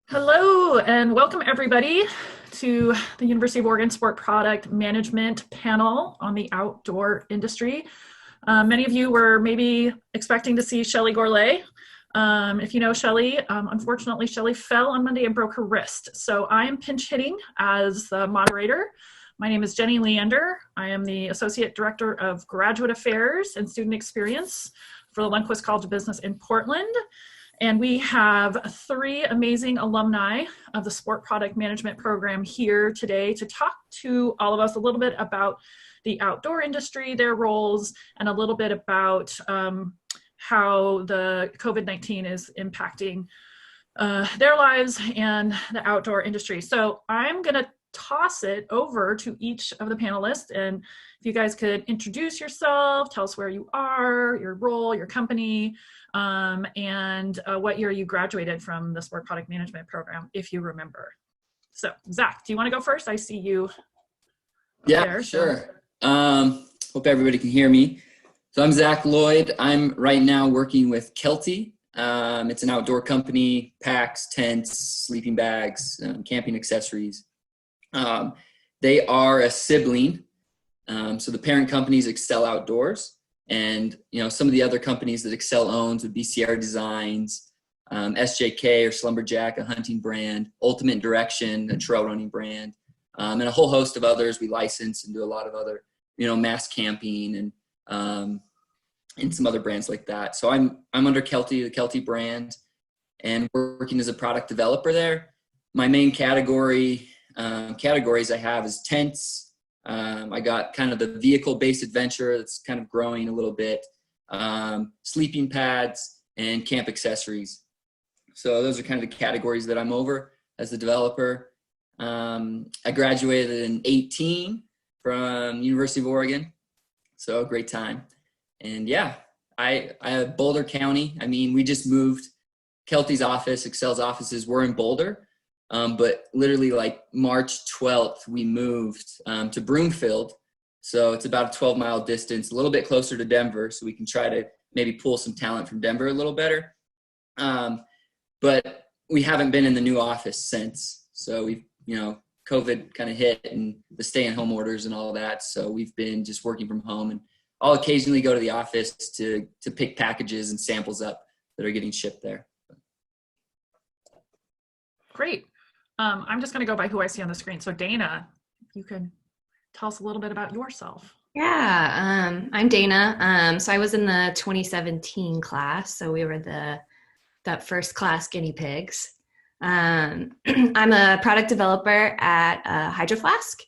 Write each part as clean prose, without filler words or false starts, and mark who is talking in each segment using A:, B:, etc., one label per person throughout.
A: Hello and welcome everybody to the University of Oregon Sport Product Management panel on the outdoor industry. Many of you were maybe expecting to see Shelley Gourlay. If you know Shelley, unfortunately Shelley fell on Monday and broke her wrist. So I am pinch hitting as the moderator. My name is Jenny Leander. I am the Associate Director of Graduate Affairs and Student Experience for the Lundquist College of Business in Portland. And we have three amazing alumni of the Sport Product Management program here today to talk to all of us a little bit about the outdoor industry, their roles, and a little bit about how the COVID-19 is impacting their lives and the outdoor industry. So I'm gonna toss it over to each of the panelists, and if you guys could introduce yourself, tell us where you are, your role, your company, and what year you graduated from the Sport Product Management program, if you remember. So Zach, do you want to go first? I see you
B: there, sure. Hope everybody can hear me. So I'm Zach Lloyd. I'm right now working with Kelty. It's an outdoor company, packs, tents, sleeping bags, camping accessories. They are a sibling. So the parent company is Excel Outdoors. And, some of the other companies that Excel owns would be Sierra Designs, SJK or Slumberjack, a hunting brand, Ultimate Direction, a trail running brand, and a whole host of others. We license and do a lot of other, mass camping and some other brands like that. So I'm under Kelty, the Kelty brand, and working as a product developer there. My main categories I have is tents. I got kind of the vehicle-based adventure that's kind of growing a little bit, sleeping pads, and camp accessories. So those are kind of the categories that I'm over as a developer. I graduated in 2018 from University of Oregon, so great time. And yeah, I have Boulder County. I mean, we just moved. Kelty's office, Excel's offices were in Boulder. But literally like March 12th, we moved to Broomfield. So it's about a 12-mile distance, a little bit closer to Denver. So we can try to maybe pull some talent from Denver a little better. But we haven't been in the new office since. So we've, COVID kind of hit and the stay-at-home orders and all that. So we've been just working from home, and I'll occasionally go to the office to pick packages and samples up that are getting shipped there.
A: Great. I'm just going to go by who I see on the screen. So Dana, if you could tell us a little bit about yourself.
C: Yeah, I'm Dana. So I was in the 2017 class. So we were that first class guinea pigs. I'm a product developer at Hydroflask.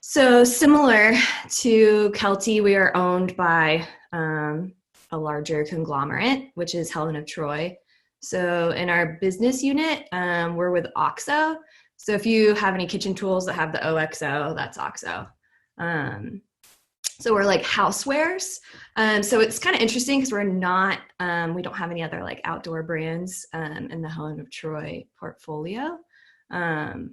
C: So similar to Kelty, we are owned by a larger conglomerate, which is Helen of Troy. So in our business unit, we're with OXO. So if you have any kitchen tools that have the OXO, that's OXO. So we're like housewares. So it's kind of interesting because we're not, we don't have any other like outdoor brands in the Helen of Troy portfolio. So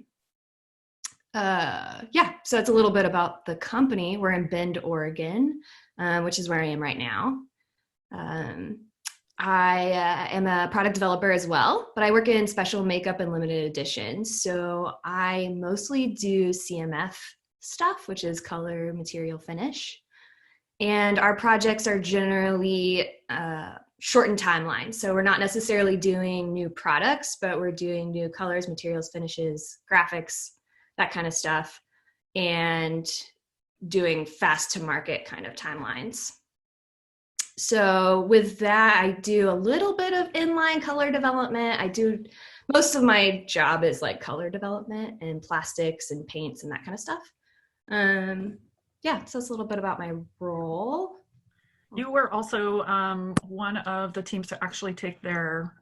C: it's a little bit about the company. We're in Bend, Oregon, which is where I am right now. I am a product developer as well, but I work in special makeup and limited editions. So I mostly do CMF stuff, which is color, material, finish. And our projects are generally shortened timelines. So we're not necessarily doing new products, but we're doing new colors, materials, finishes, graphics, that kind of stuff, and doing fast to market kind of timelines. So with that, I do a little bit of inline color development. Most of my job is like color development and plastics and paints and that kind of stuff. So it's a little bit about my role.
A: You were also one of the teams to actually take their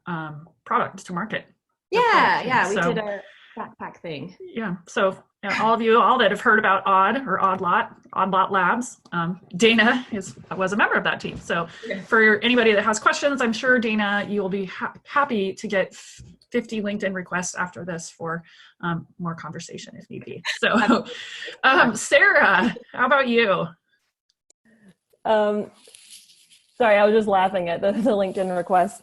A: product to market.
C: We did a backpack thing.
A: Yeah, so all that have heard about Odd Lot Labs, Dana was a member of that team. So for anybody that has questions, I'm sure Dana, you will be happy to get 50 LinkedIn requests after this for more conversation if need be. So Sara, how about you?
D: Sorry, I was just laughing at the LinkedIn request.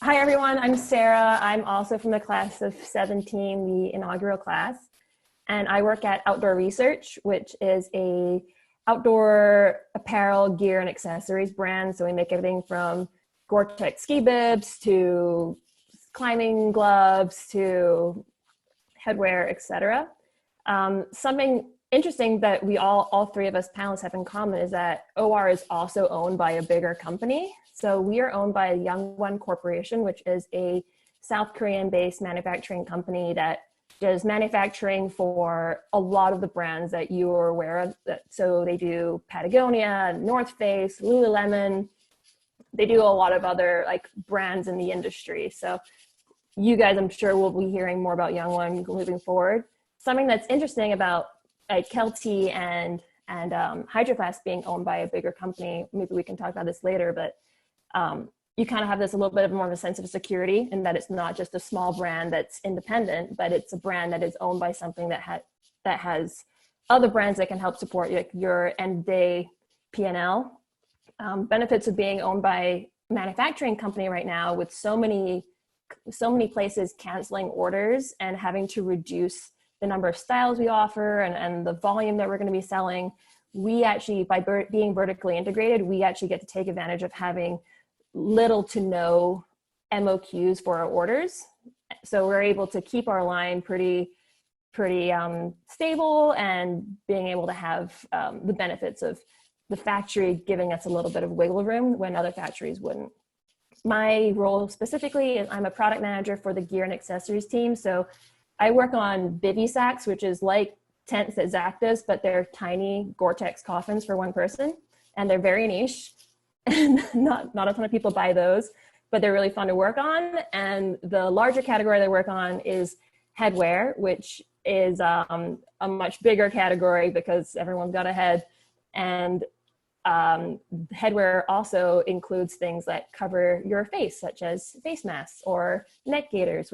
D: Hi, everyone. I'm Sara. I'm also from the class of 17, the inaugural class. And I work at Outdoor Research, which is a outdoor apparel, gear, and accessories brand. So we make everything from Gore-Tex ski bibs to climbing gloves to headwear, etc. Something interesting that we all three of us panelists have in common is that OR is also owned by a bigger company. So we are owned by Youngwon Corporation, which is a South Korean-based manufacturing company that does manufacturing for a lot of the brands that you are aware of. So they do Patagonia, North Face, Lululemon. They do a lot of other like brands in the industry. So you guys, I'm sure, will be hearing more about Youngwon moving forward. Something that's interesting about like Kelty and Hydroflask being owned by a bigger company, maybe we can talk about this later, but you kind of have this a little bit of more of a sense of security in that it's not just a small brand that's independent, but it's a brand that is owned by something that has other brands that can help support your end day P&L. Benefits of being owned by a manufacturing company right now with so many places canceling orders and having to reduce the number of styles we offer and the volume that we're going to be selling. We actually, by being vertically integrated, we actually get to take advantage of having little to no MOQs for our orders. So we're able to keep our line pretty stable and being able to have the benefits of the factory giving us a little bit of wiggle room when other factories wouldn't. My role specifically is I'm a product manager for the gear and accessories team. So I work on bivy sacks, which is like tents that Zach does, but they're tiny Gore-Tex coffins for one person. And they're very niche. And not a ton of people buy those, but they're really fun to work on. And the larger category that I work on is headwear, which is a much bigger category because everyone's got a head. And headwear also includes things that cover your face, such as face masks or neck gaiters,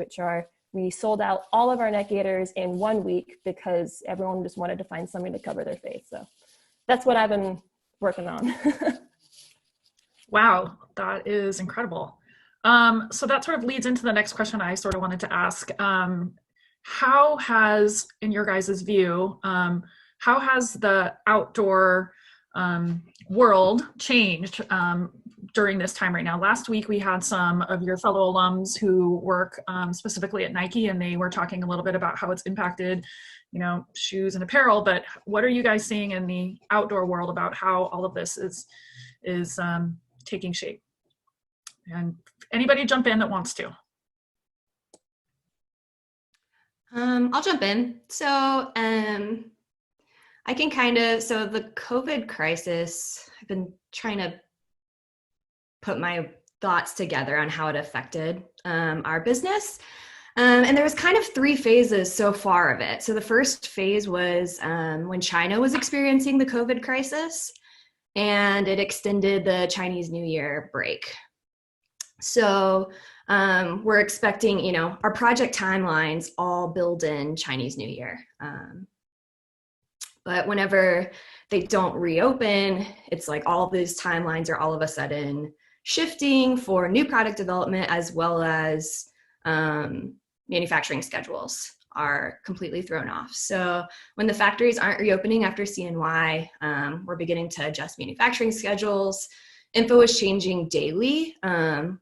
D: we sold out all of our neck gaiters in 1 week because everyone just wanted to find something to cover their face. So that's what I've been working on.
A: Wow, that is incredible. So that sort of leads into the next question I sort of wanted to ask. How has, in your guys' view, how has the outdoor world changed during this time right now? Last week, we had some of your fellow alums who work specifically at Nike, and they were talking a little bit about how it's impacted, shoes and apparel. But what are you guys seeing in the outdoor world about how all of this is taking shape? And anybody jump in that wants to.
C: I'll jump in. So I can so the COVID crisis, I've been trying to put my thoughts together on how it affected our business. And there was kind of 3 phases so far of it. So the first phase was when China was experiencing the COVID crisis, and it extended the Chinese New Year break. So we're expecting, our project timelines all build in Chinese New Year. But whenever they don't reopen, it's like all of these timelines are all of a sudden shifting for new product development, as well as manufacturing schedules are completely thrown off. So when the factories aren't reopening after CNY, we're beginning to adjust manufacturing schedules. Info is changing daily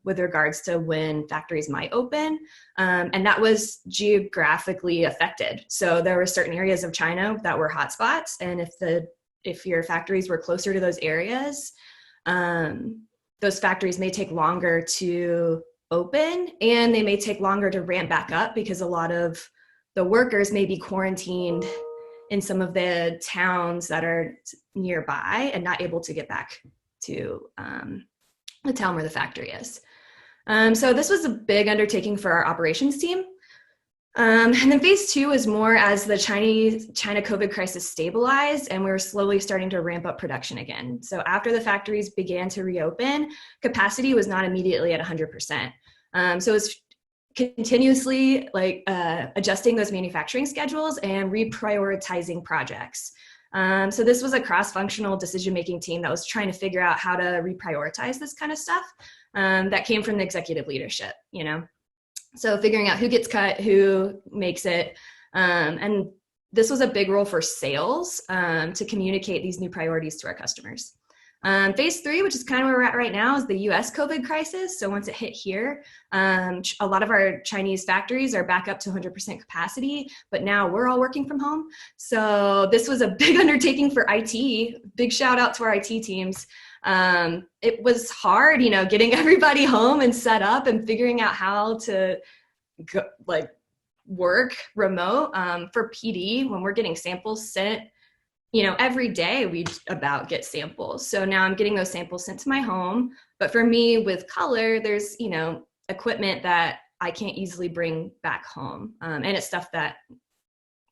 C: with regards to when factories might open, and that was geographically affected. So there were certain areas of China that were hotspots, and if your factories were closer to those areas, those factories may take longer to open, and they may take longer to ramp back up because a lot of the workers may be quarantined in some of the towns that are nearby and not able to get back to the town where the factory is. So this was a big undertaking for our operations team. And then phase 2 is more as the China COVID crisis stabilized, and we were slowly starting to ramp up production again. So after the factories began to reopen, capacity was not immediately at 100%. So it's continuously adjusting those manufacturing schedules and reprioritizing projects. So this was a cross-functional decision-making team that was trying to figure out how to reprioritize this kind of stuff. that came from the executive leadership, So figuring out who gets cut, who makes it. And this was a big role for sales to communicate these new priorities to our customers. Phase 3, which is kind of where we're at right now, is the US COVID crisis. So once it hit here, a lot of our Chinese factories are back up to 100% capacity, but now we're all working from home. So this was a big undertaking for IT. Big shout out to our IT teams. It was hard, getting everybody home and set up and figuring out how to work remote. For PD, when we're getting samples sent, every day we about get samples. So now I'm getting those samples sent to my home. But for me with color, there's, equipment that I can't easily bring back home. And it's stuff that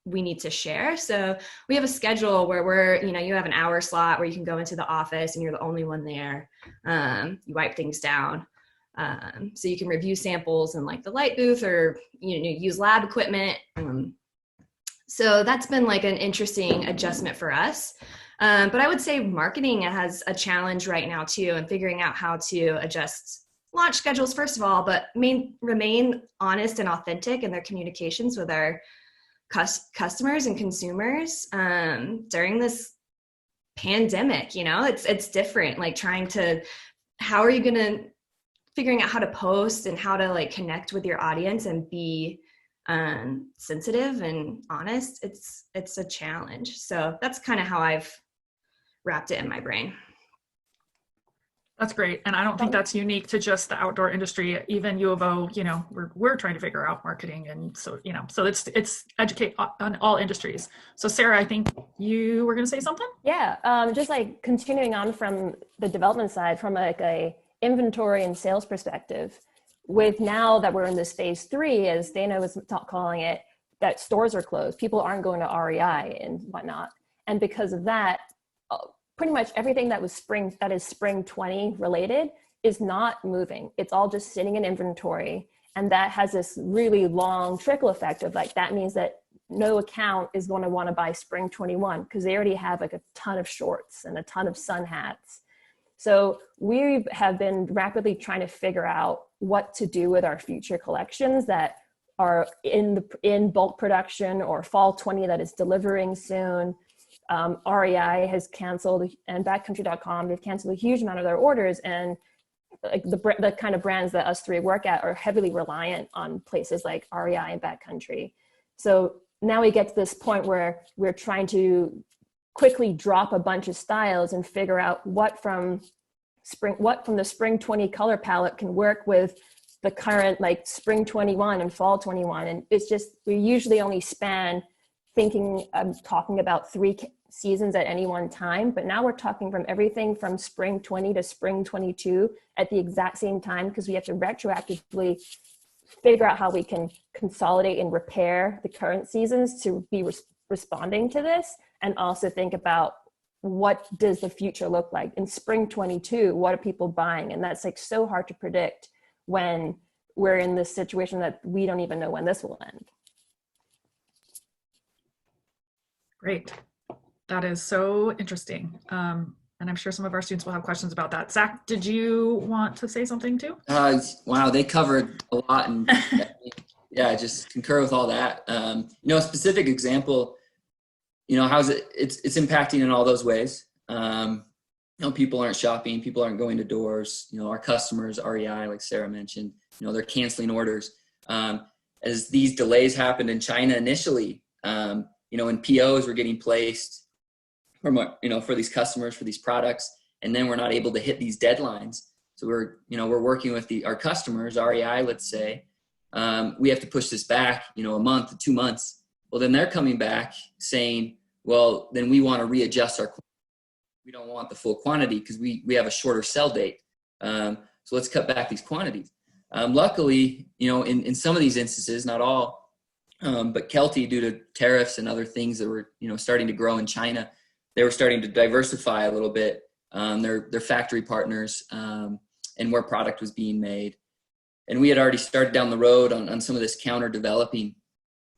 C: we need to share. So we have a schedule where you have an hour slot where you can go into the office and you're the only one there. You wipe things down. So you can review samples in the light booth or, use lab equipment. So that's been an interesting adjustment for us. But I would say marketing has a challenge right now too, and figuring out how to adjust launch schedules, first of all, but remain honest and authentic in their communications with our customers and consumers during this pandemic. It's different, figuring out how to post and how to connect with your audience and be sensitive and honest. It's a challenge. So that's kind of how I've wrapped it in my brain.
A: That's great. And I don't think that's unique to just the outdoor industry. Even U of O, we're trying to figure out marketing. And so, so it's educate on all industries. So Sarah, I think you were going to say something?
D: Yeah. Just continuing on from the development side, from a inventory and sales perspective, with now that we're in this phase 3, as Dana was calling it, that stores are closed. People aren't going to REI and whatnot. And because of that, pretty much everything that is spring 20 related is not moving. It's all just sitting in inventory. And that has this really long trickle effect of that means that no account is going to want to buy spring 21 because they already have a ton of shorts and a ton of sun hats. So we have been rapidly trying to figure out what to do with our future collections that are in bulk production, or fall 20 that is delivering soon. REI has canceled, and backcountry.com, they've canceled a huge amount of their orders, and the kind of brands that us three work at are heavily reliant on places like REI and Backcountry. So now we get to this point where we're trying to quickly drop a bunch of styles and figure out what from the spring 20 color palette can work with the current spring 21 and fall 21. And it's just, we usually only span talking about 3 seasons at any one time, but now we're talking from everything from spring 20 to spring 22 at the exact same time, because we have to retroactively figure out how we can consolidate and repair the current seasons to be responding to this, and also think about what does the future look like in spring 22. What are people buying? And that's so hard to predict when we're in this situation that we don't even know when this will end.
A: Great. That is so interesting. And I'm sure some of our students will have questions about that. Zach, did you want to say something too?
B: Wow, they covered a lot. And yeah, I just concur with all that. A specific example, how's it's impacting in all those ways. People aren't shopping, people aren't going to doors. Our customers, REI, like Sara mentioned, they're canceling orders. As these delays happened in China initially, and POs were getting placed for these customers, for these products, and then we're not able to hit these deadlines. So we're working with our customers, REI, let's say, we have to push this back, a month to 2 months. Well, then they're coming back saying, well, then we want to readjust our, we don't want the full quantity because we have a shorter sell date. So let's cut back these quantities. Luckily, in some of these instances, not all, but Kelty, due to tariffs and other things that were, starting to grow in China, they were starting to diversify a little bit, their factory partners, and where product was being made. And we had already started down the road on some of this counter developing.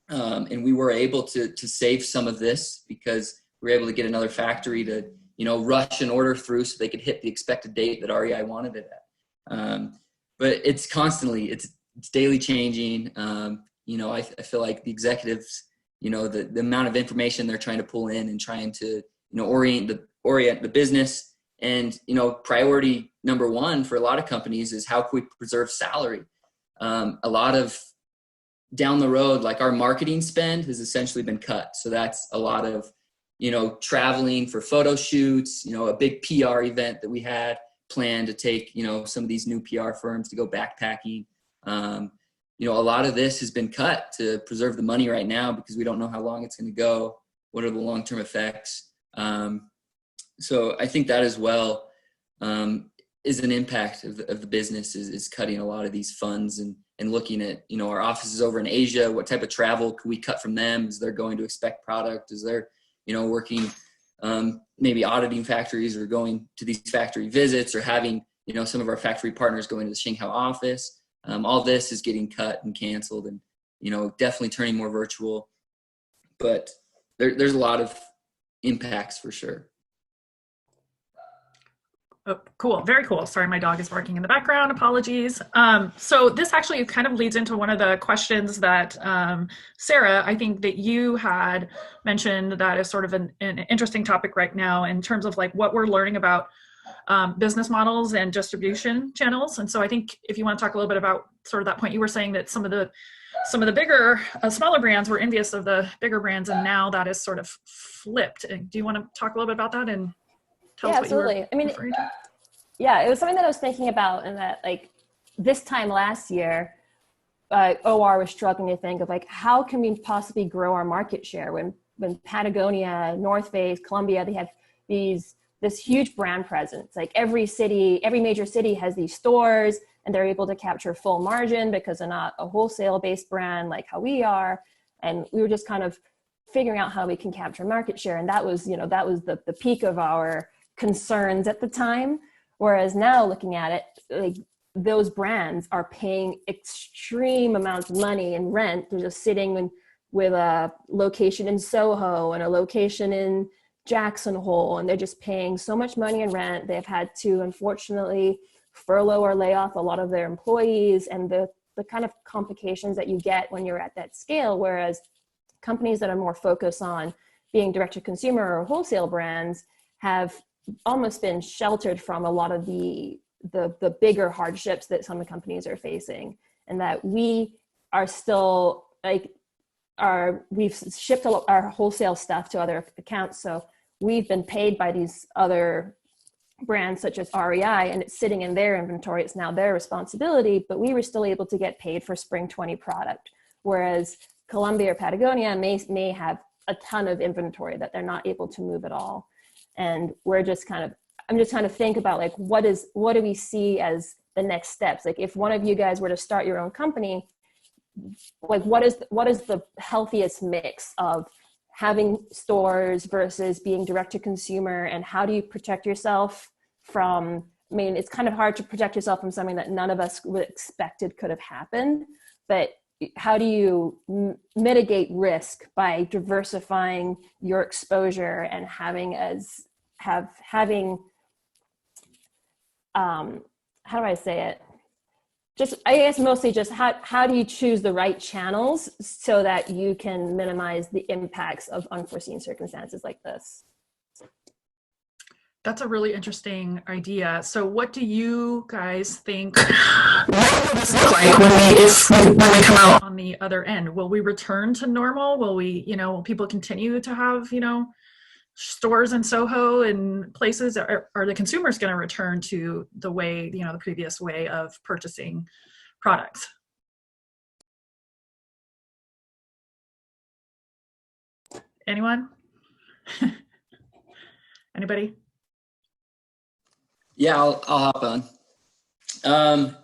B: And we were able to save some of this because we were able to get another factory to, rush an order through so they could hit the expected date that REI wanted it at. But it's constantly, it's daily changing. I feel like the executives, the amount of information they're trying to pull in and trying to, orient the business. And, priority number one for a lot of companies is how can we preserve salary? A lot of down the road, like our marketing spend has essentially been cut. So that's a lot of, traveling for photo shoots, a big PR event that we had planned to take, some of these new PR firms to go backpacking. A lot of this has been cut to preserve the money right now because we don't know how long it's going to go. What are the long-term effects? So I think that as well is an impact of the business is cutting a lot of these funds and looking at, our offices over in Asia, what type of travel can we cut from them? Is they're going to expect product? Is they're, working maybe auditing factories or going to these factory visits or having, some of our factory partners going to the Shanghai office. All this is getting cut and canceled and, definitely turning more virtual. But there's a lot of impacts for sure.
A: Oh, cool. Very cool. Sorry, my dog is barking in the background. Apologies. So this actually kind of leads into one of the questions that Sara, I think that you had mentioned that is sort of an interesting topic right now in terms of like what we're learning about business models and distribution channels. And so I think if you want to talk a little bit about sort of that point, you were saying that some of the bigger, smaller brands were envious of the bigger brands, and now that is sort of flipped. Do you want to talk a little bit about that and tell us what
D: absolutely.
A: you were referring to?
D: Yeah, it was something that I was thinking about, and that like this time last year, OR was struggling to think of like, how can we possibly grow our market share when Patagonia, North Face, Columbia, they have this huge brand presence. Like every major city has these stores, and they're able to capture full margin because they're not a wholesale based brand like how we are. And we were just kind of figuring out how we can capture market share. And that was the peak of our concerns at the time. Whereas now looking at it, like those brands are paying extreme amounts of money in rent. They're just sitting with a location in Soho and a location in Jackson Hole, and they're just paying so much money in rent. They've had to, unfortunately, furlough or lay off a lot of their employees, and the kind of complications that you get when you're at that scale. Whereas companies that are more focused on being direct to consumer or wholesale brands have almost been sheltered from a lot of the bigger hardships that some of the companies are facing, and that we are still we've shipped our wholesale stuff to other accounts. So we've been paid by these other brands such as REI, and it's sitting in their inventory. It's now their responsibility, but we were still able to get paid for spring 20 product. Whereas Columbia or Patagonia may have a ton of inventory that they're not able to move at all. And I'm just trying to think about like, what do we see as the next steps? Like if one of you guys were to start your own company, like what is the healthiest mix of having stores versus being direct to consumer, and how do you protect yourself from, it's kind of hard to protect yourself from something that none of us would expected could have happened, but how do you mitigate risk by diversifying your exposure and having how do I say it? I guess mostly just how do you choose the right channels so that you can minimize the impacts of unforeseen circumstances like this?
A: That's a really interesting idea. So what do you guys think? What will this look like when we come out on the other end? Will we return to normal? Will will people continue to have, stores in Soho and places? Are the consumers going to return to the way, the previous way of purchasing products? Anyone? Anybody?
B: Yeah, I'll hop on.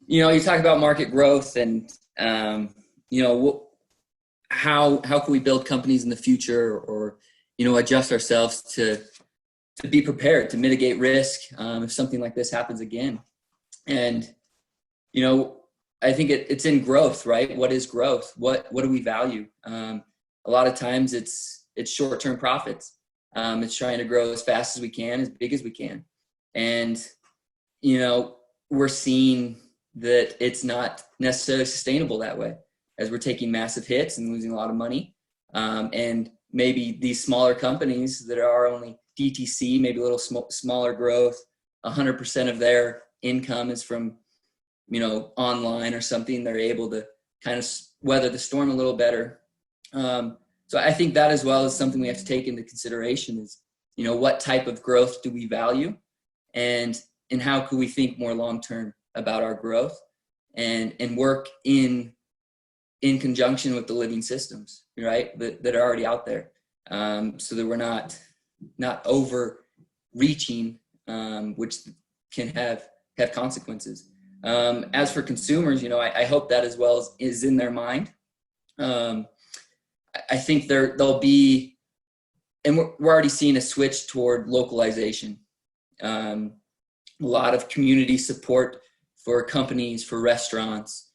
B: You talk about market growth and, how can we build companies in the future, or, adjust ourselves to be prepared to mitigate risk if something like this happens again. And, I think it's in growth, right? What is growth? What do we value? A lot of times it's short-term profits. It's trying to grow as fast as we can, as big as we can. And, we're seeing that it's not necessarily sustainable that way, as we're taking massive hits and losing a lot of money. And maybe these smaller companies that are only DTC, maybe a little smaller growth, 100% of their income is from, online or something. They're able to kind of weather the storm a little better. So I think that as well is something we have to take into consideration is, what type of growth do we value, and how can we think more long-term about our growth and work in conjunction with the living systems, right, that are already out there, so that we're not overreaching, which can have consequences. As for consumers, I hope that as well is in their mind. I think there'll be, and we're already seeing a switch toward localization. A lot of community support for companies, for restaurants,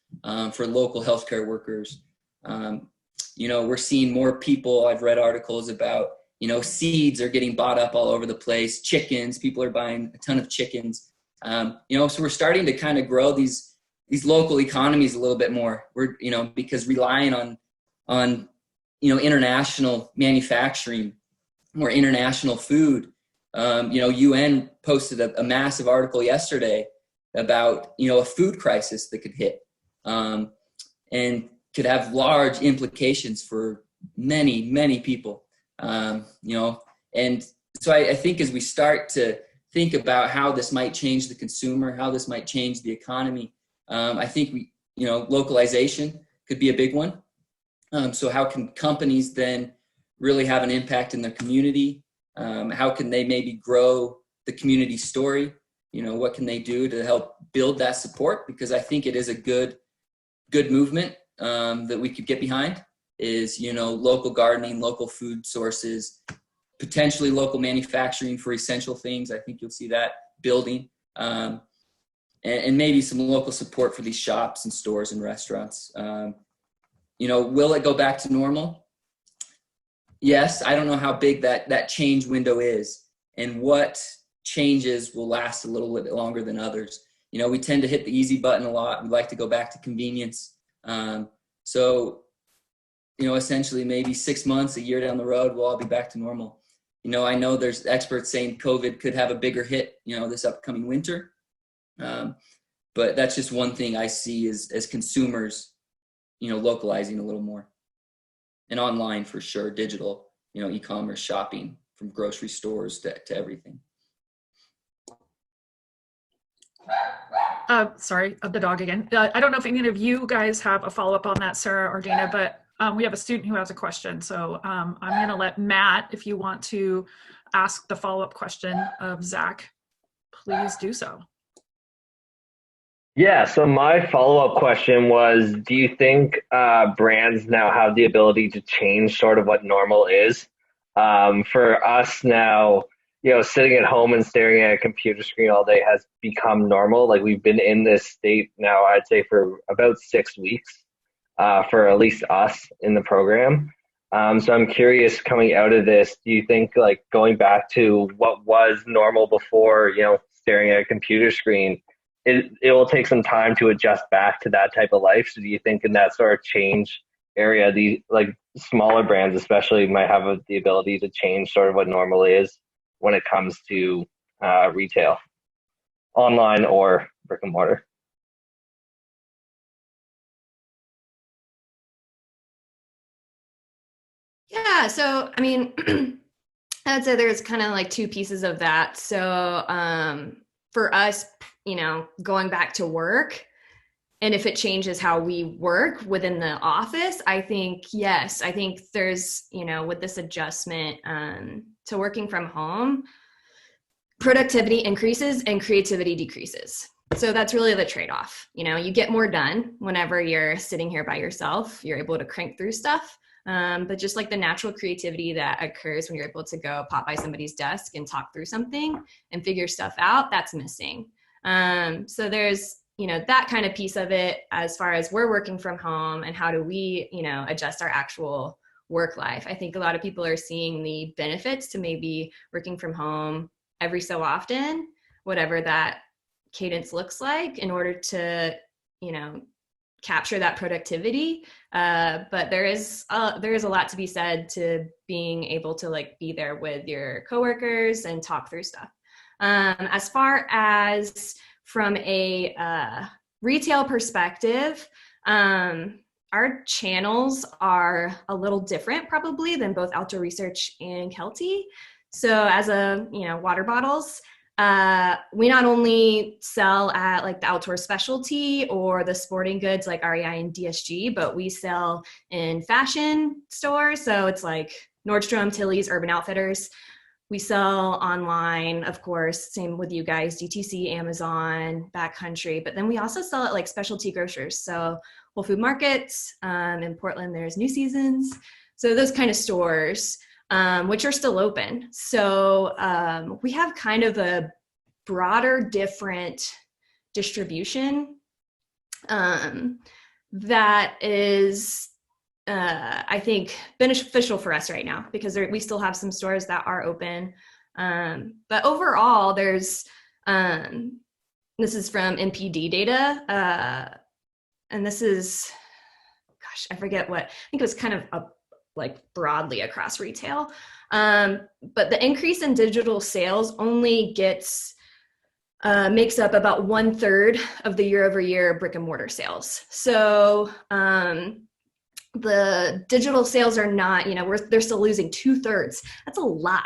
B: for local healthcare workers. We're seeing more people. I've read articles about, seeds are getting bought up all over the place. Chickens, people are buying a ton of chickens. So we're starting to kind of grow these local economies a little bit more. We're, because relying on international manufacturing, more international food. UN posted a massive article yesterday about, a food crisis that could hit, and could have large implications for many, many people. And so I think as we start to think about how this might change the consumer, how this might change the economy, I think localization could be a big one. So how can companies then really have an impact in their community? How can they maybe grow the community story? What can they do to help build that support? Because I think it is a good movement that we could get behind is, local gardening, local food sources, potentially local manufacturing for essential things. I think you'll see that building, and maybe some local support for these shops and stores and restaurants. Will it go back to normal? Yes. I don't know how big that change window is and what changes will last a little bit longer than others. We tend to hit the easy button a lot. We like to go back to convenience. So, essentially maybe 6 months, a year down the road, we'll all be back to normal. I know there's experts saying COVID could have a bigger hit, this upcoming winter. But that's just one thing I see as consumers, localizing a little more. And online for sure, digital, e-commerce, shopping, from grocery stores to everything.
A: Sorry, the dog again. I don't know if any of you guys have a follow-up on that, Sara or Dana, but we have a student who has a question. So I'm going to let Matt, if you want to ask the follow-up question of Zach, please do so.
E: Yeah, so my follow-up question was, do you think brands now have the ability to change sort of what normal is? For us now, sitting at home and staring at a computer screen all day has become normal. Like, we've been in this state now, I'd say, for about 6 weeks, for at least us in the program. So I'm curious, coming out of this, do you think, like, going back to what was normal before, staring at a computer screen, it will take some time to adjust back to that type of life? So do you think in that sort of change area, the smaller brands especially might have the ability to change sort of what normal is when it comes to retail, online or brick and mortar?
C: Yeah, so I mean, I'd say there's kind of like two pieces of that. So for us, going back to work, and if it changes how we work within the office, I think, yes, I think there's, with this adjustment to working from home, productivity increases and creativity decreases. So that's really the trade-off. You get more done whenever you're sitting here by yourself. You're able to crank through stuff. But just like the natural creativity that occurs when you're able to go pop by somebody's desk and talk through something and figure stuff out, that's missing. So there's, that kind of piece of it as far as we're working from home and how do we, adjust our actual work life. I think a lot of people are seeing the benefits to maybe working from home every so often, whatever that cadence looks like in order to, you know, capture that productivity. But there is a lot to be said to being able to like be there with your coworkers and talk through stuff. As far as from a retail perspective, our channels are a little different probably than both Outdoor Research and Kelty. So as a, you know, water bottles, we not only sell at like the outdoor specialty or the sporting goods like REI and DSG, but we sell in fashion stores. So it's like Nordstrom, Tilly's, Urban Outfitters. We sell online, of course, same with you guys, DTC, Amazon, Backcountry, but then we also sell at like specialty grocers. So Whole Food Markets, in Portland, there's New Seasons. So those kind of stores, which are still open. So we have kind of a broader, different distribution that is, I think, beneficial for us right now because we still have some stores that are open. But overall, there's, this is from NPD data, and this is, gosh, I forget what, I think it was kind of like broadly across retail. But the increase in digital sales only makes up about 1/3 of the year-over-year brick and mortar sales. So the digital sales are not, you know, they're still losing 2/3. That's a lot.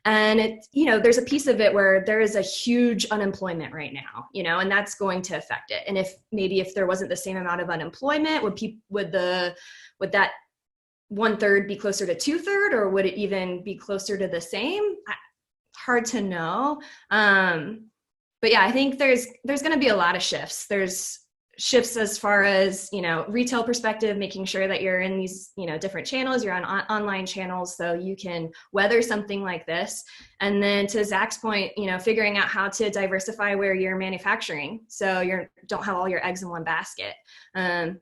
C: And it, you know, there's a piece of it where there is a huge unemployment right now, you know, and that's going to affect it. And if there wasn't the same amount of unemployment, would that 1/3 be closer to 2/3, or would it even be closer to the same? Hard to know. But yeah, I think there's going to be a lot of shifts. There's shifts as far as, you know, retail perspective, making sure that you're in these, you know, different channels, you're on online channels so you can weather something like this. And then to Zach's point, you know, figuring out how to diversify where you're manufacturing so you don't have all your eggs in one basket.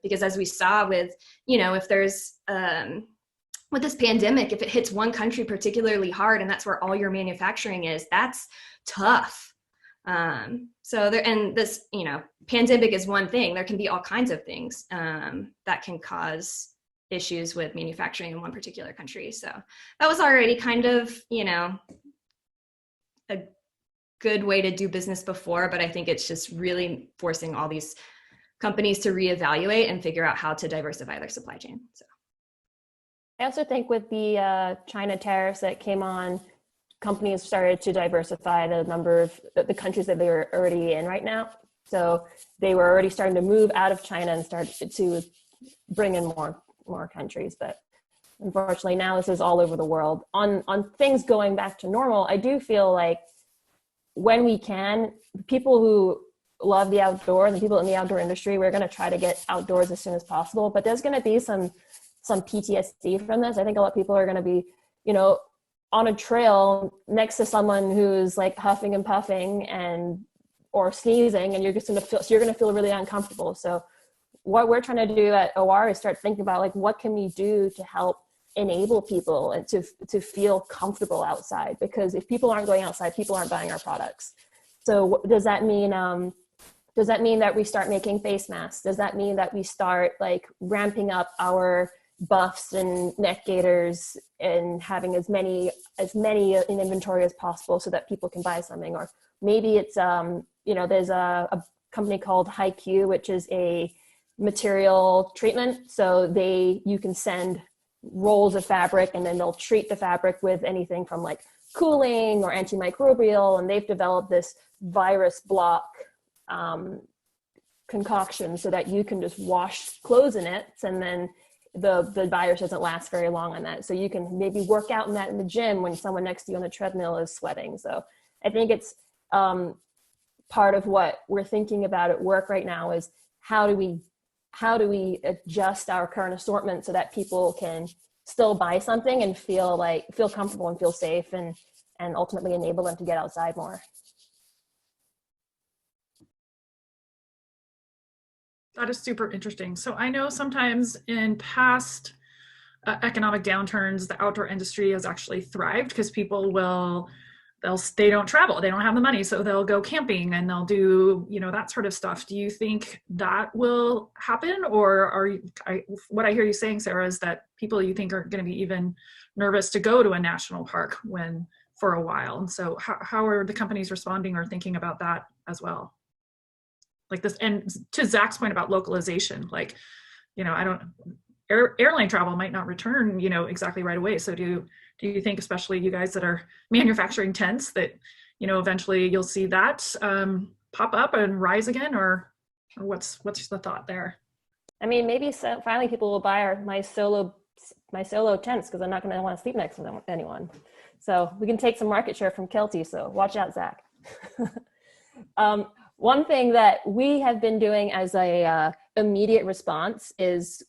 C: Because as we saw with, you know, if there's, with this pandemic, if it hits one country particularly hard and that's where all your manufacturing is, that's tough. So there, and this, you know, pandemic is one thing. There can be all kinds of things that can cause issues with manufacturing in one particular country. So that was already kind of, you know, a good way to do business before, but I think it's just really forcing all these companies to reevaluate and figure out how to diversify their supply chain. So
D: I also think with the China tariffs that came on, companies started to diversify the number of the countries that they were already in right now. So they were already starting to move out of China and start to bring in more countries. But unfortunately, now this is all over the world. On things going back to normal, I do feel like when we can, people who love the outdoor and the people in the outdoor industry, we're going to try to get outdoors as soon as possible. But there's going to be some PTSD from this. I think a lot of people are going to be, you know, on a trail next to someone who's like huffing and puffing or sneezing, and you're just going to feel really uncomfortable. So what we're trying to do at OR is start thinking about like, what can we do to help enable people and to feel comfortable outside? Because if people aren't going outside, people aren't buying our products. So does that mean that we start making face masks? Does that mean that we start like ramping up our buffs and neck gaiters and having as many in inventory as possible so that people can buy something? Or maybe it's you know, there's a company called HiQ, which is a material treatment. So you can send rolls of fabric and then they'll treat the fabric with anything from like cooling or antimicrobial, and they've developed this virus block concoction so that you can just wash clothes in it, and then the virus doesn't last very long on that. So you can maybe work out in that in the gym when someone next to you on the treadmill is sweating. So I think it's part of what we're thinking about at work right now is how do we adjust our current assortment so that people can still buy something and feel comfortable and feel safe, and ultimately enable them to get outside more.
A: That is super interesting. So I know sometimes in past economic downturns, the outdoor industry has actually thrived because people will they don't travel, they don't have the money, so they'll go camping and they'll do, that sort of stuff. Do you think that will happen, or what I hear you saying, Sara, is that people you think are going to be even nervous to go to a national park for a while? And so how are the companies responding or thinking about that as well? Like this, and to Zach's point about localization, like, airline travel might not return, exactly right away. So do you think, especially you guys that are manufacturing tents, that, eventually you'll see that pop up and rise again, or what's the thought there?
D: I mean, maybe finally people will buy my solo tents, because I'm not going to want to sleep next to anyone. So we can take some market share from Kelty. So watch out, Zach. One thing that we have been doing as a immediate response is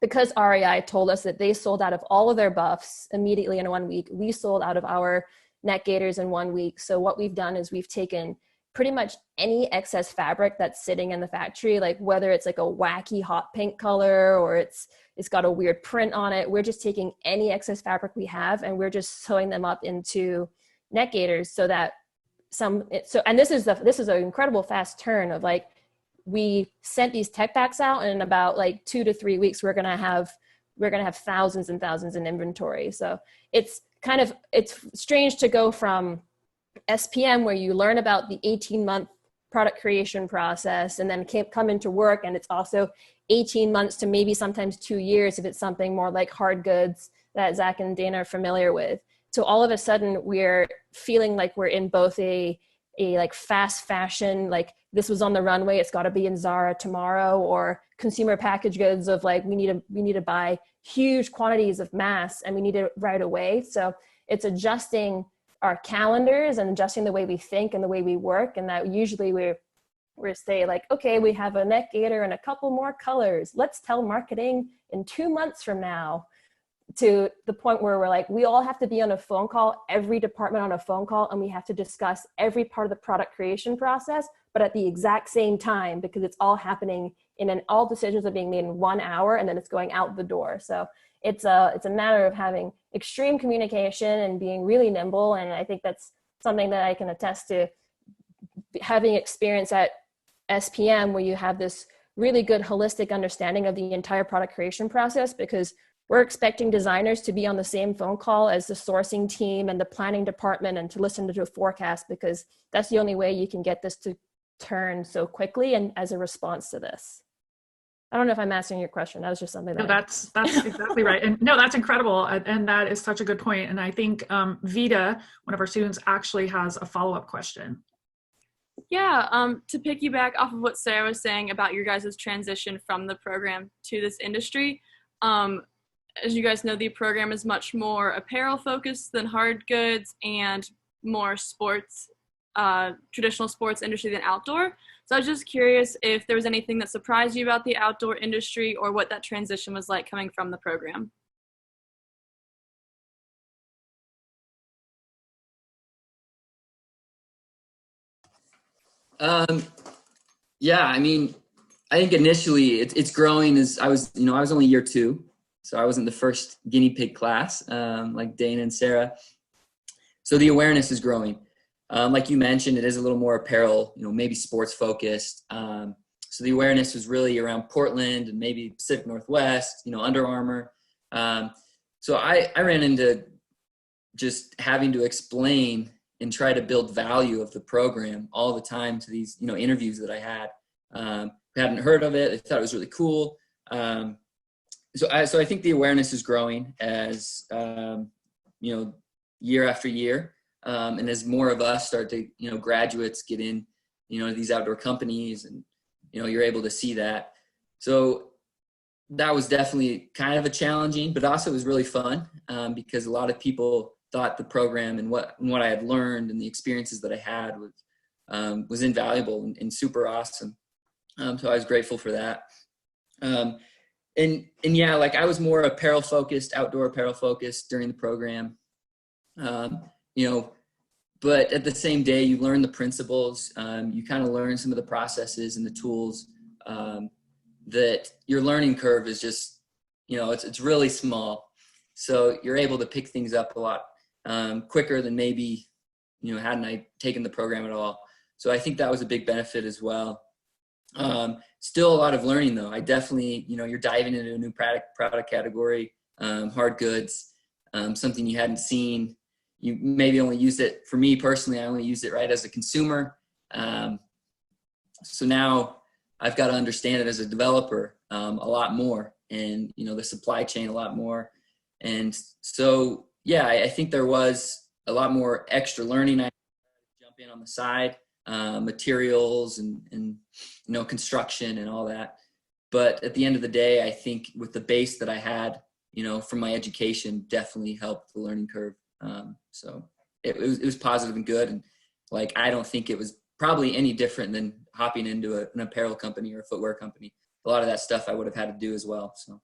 D: because REI told us that they sold out of all of their buffs immediately in 1 week, we sold out of our neck gaiters in 1 week. So what we've done is we've taken pretty much any excess fabric that's sitting in the factory, like whether it's like a wacky hot pink color or it's got a weird print on it. We're just taking any excess fabric we have and we're just sewing them up into neck gaiters, so that and this is an incredible fast turn of, like, we sent these tech packs out, and in about like 2 to 3 weeks we're gonna have thousands and thousands in inventory. So it's strange to go from SPM, where you learn about the 18-month product creation process, and then come into work, and it's also 18 months to maybe sometimes 2 years if it's something more like hard goods that Zach and Dana are familiar with. So all of a sudden we're feeling like we're in both a like fast fashion, like this was on the runway, it's got to be in Zara tomorrow, or consumer packaged goods of like, we need to buy huge quantities of mass and we need it right away. So it's adjusting our calendars and adjusting the way we think and the way we work. And that usually we're say like, okay, we have a neck gaiter and a couple more colors. Let's tell marketing in 2 months from now, to the point where we're like, we all have to be on a phone call, every department on a phone call, and we have to discuss every part of the product creation process, but at the exact same time, because it's all happening all decisions are being made in 1 hour, and then it's going out the door. So it's a matter of having extreme communication and being really nimble. And I think that's something that I can attest to, having experience at SPM, where you have this really good holistic understanding of the entire product creation process, because we're expecting designers to be on the same phone call as the sourcing team and the planning department, and to listen to a forecast, because that's the only way you can get this to turn so quickly and as a response to this. I don't know if I'm answering your question. That was just something that
A: that's exactly right. And no, that's incredible. And that is such a good point. And I think Vita, one of our students, actually has a follow-up question.
F: Yeah, to piggyback off of what Sara was saying about your guys' transition from the program to this industry, as you guys know, the program is much more apparel focused than hard goods, and more sports, traditional sports industry than outdoor. So I was just curious if there was anything that surprised you about the outdoor industry, or what that transition was like coming from the program.
B: Yeah, I mean, I think initially it's growing. As I was only year 2. So I wasn't the first guinea pig class, like Dana and Sara. So the awareness is growing. Like you mentioned, it is a little more apparel, maybe sports focused. So the awareness was really around Portland and maybe Pacific Northwest, Under Armour. So I ran into just having to explain and try to build value of the program all the time to these, interviews that I had. Who hadn't heard of it. They thought it was really cool. So I think the awareness is growing as, year after year. And as more of us start to, graduates get in, these outdoor companies, and, you're able to see that. So that was definitely kind of a challenging, but also it was really fun, because a lot of people thought the program and what I had learned and the experiences that I had was invaluable and super awesome. So I was grateful for that. And yeah, like I was more apparel focused, outdoor apparel focused during the program, but at the same day, you learn the principles, you kind of learn some of the processes and the tools, that your learning curve is just, it's really small. So you're able to pick things up a lot quicker than maybe, hadn't I taken the program at all. So I think that was a big benefit as well. Still a lot of learning though. I definitely, you're diving into a new product category, hard goods, something you hadn't seen. You maybe only used it, for me personally, I only used it right as a consumer. So now I've got to understand it as a developer a lot more, and the supply chain a lot more. And so, yeah, I think there was a lot more extra learning. I jump in on the side, materials and construction and all that. But at the end of the day, I think with the base that I had, from my education, definitely helped the learning curve. So it was positive and good. And like, I don't think it was probably any different than hopping into an apparel company or a footwear company. A lot of that stuff I would have had to do as well. So.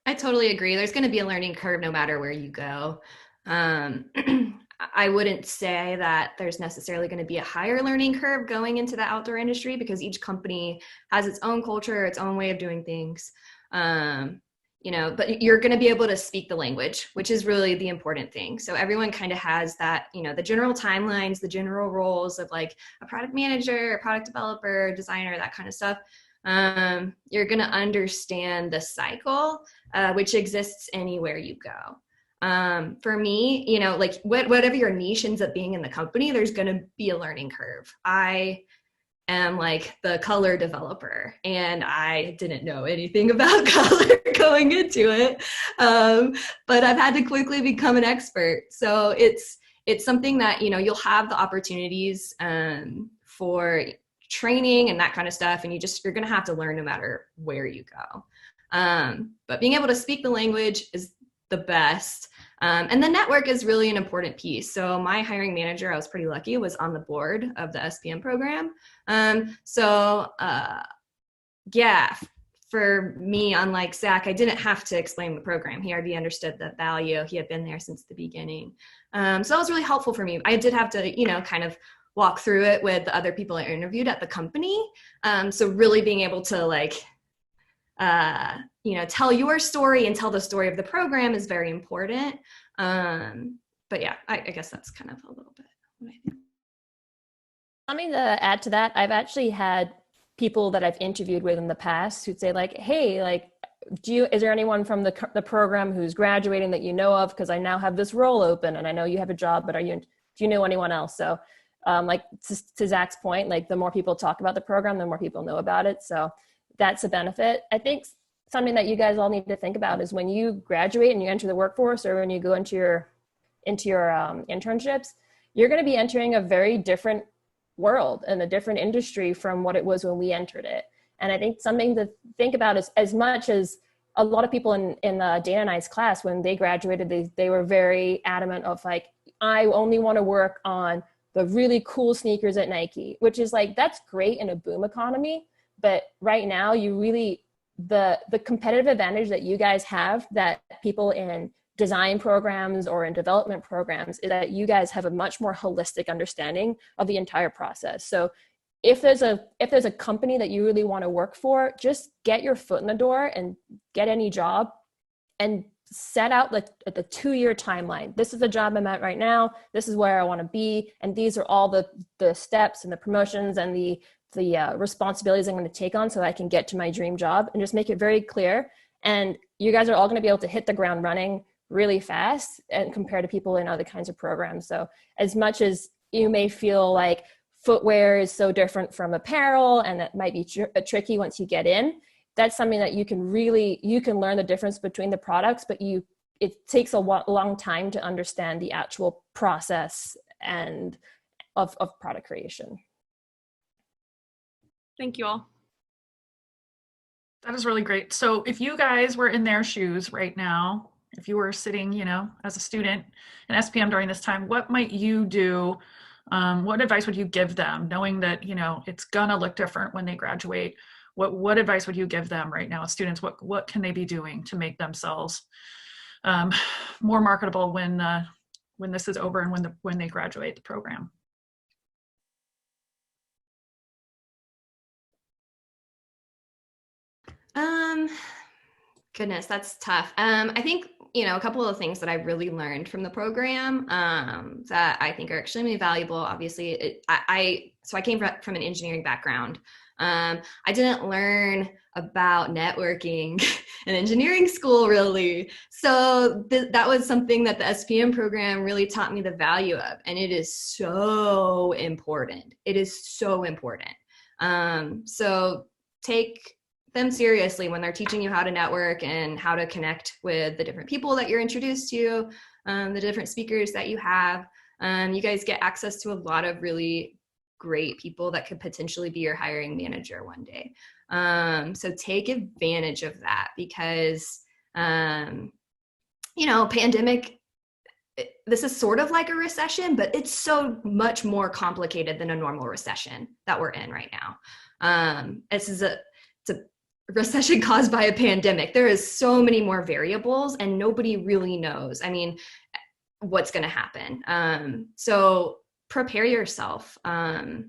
C: I totally agree. There's going to be a learning curve no matter where you go. I wouldn't say that there's necessarily going to be a higher learning curve going into the outdoor industry, because each company has its own culture, its own way of doing things. But you're going to be able to speak the language, which is really the important thing. So everyone kind of has that, the general timelines, the general roles of like a product manager, a product developer, designer, that kind of stuff. You're going to understand the cycle, which exists anywhere you go. For me, like whatever your niche ends up being in the company, there's going to be a learning curve. I am like the color developer, and I didn't know anything about color going into it. But I've had to quickly become an expert. So it's something that, you'll have the opportunities, for training and that kind of stuff. And you're going to have to learn no matter where you go. But being able to speak the language is the best. And the network is really an important piece. So my hiring manager, I was pretty lucky, was on the board of the SPM program. For me, unlike Zach, I didn't have to explain the program. He already understood the value. He had been there since the beginning. So that was really helpful for me. I did have to, kind of walk through it with the other people I interviewed at the company. So really being able to tell your story and tell the story of the program is very important. But yeah, I guess that's kind of a little bit what I think.
D: Something to add to that, I've actually had people that I've interviewed with in the past who'd say like, hey, like, is there anyone from the program who's graduating that you know of? Because I now have this role open and I know you have a job, but do you know anyone else? So to Zach's point, like the more people talk about the program, the more people know about it. So that's a benefit. I think something that you guys all need to think about is when you graduate and you enter the workforce, or when you go into your internships, you're going to be entering a very different world and a different industry from what it was when we entered it. And I think something to think about is, as much as a lot of people in Dana and I's class, when they graduated, they were very adamant of like, I only want to work on the really cool sneakers at Nike, which is like, that's great in a boom economy. But right now, the competitive advantage that you guys have that people in design programs or in development programs is that you guys have a much more holistic understanding of the entire process. So if there's a company that you really want to work for, just get your foot in the door and get any job and set out the 2-year timeline. This is the job I'm at right now. This is where I want to be. And these are all the steps and the promotions and the responsibilities I'm going to take on so I can get to my dream job, and just make it very clear. And you guys are all going to be able to hit the ground running really fast and compared to people in other kinds of programs. So as much as you may feel like footwear is so different from apparel and that might be tricky once you get in, that's something that you can learn the difference between the products, but it takes a long time to understand the actual process and of product creation.
F: Thank you all.
A: That is really great. So if you guys were in their shoes right now, if you were sitting, as a student in SPM during this time, what might you do? What advice would you give them, knowing that, it's gonna look different when they graduate? What advice would you give them right now as students? What can they be doing to make themselves more marketable when this is over and when they graduate the program?
C: Goodness, that's tough. I think, a couple of things that I really learned from the program that I think are extremely valuable. Obviously, I came from an engineering background. I didn't learn about networking in engineering school, really. So that was something that the SPM program really taught me the value of. And it is so important. It is so important. So take them seriously when they're teaching you how to network and how to connect with the different people that you're introduced to, the different speakers that you have. You guys get access to a lot of really great people that could potentially be your hiring manager one day. So take advantage of that because, pandemic, this is sort of like a recession, but it's so much more complicated than a normal recession that we're in right now. It's a recession caused by a pandemic. There is so many more variables and nobody really knows. What's going to happen. So prepare yourself. I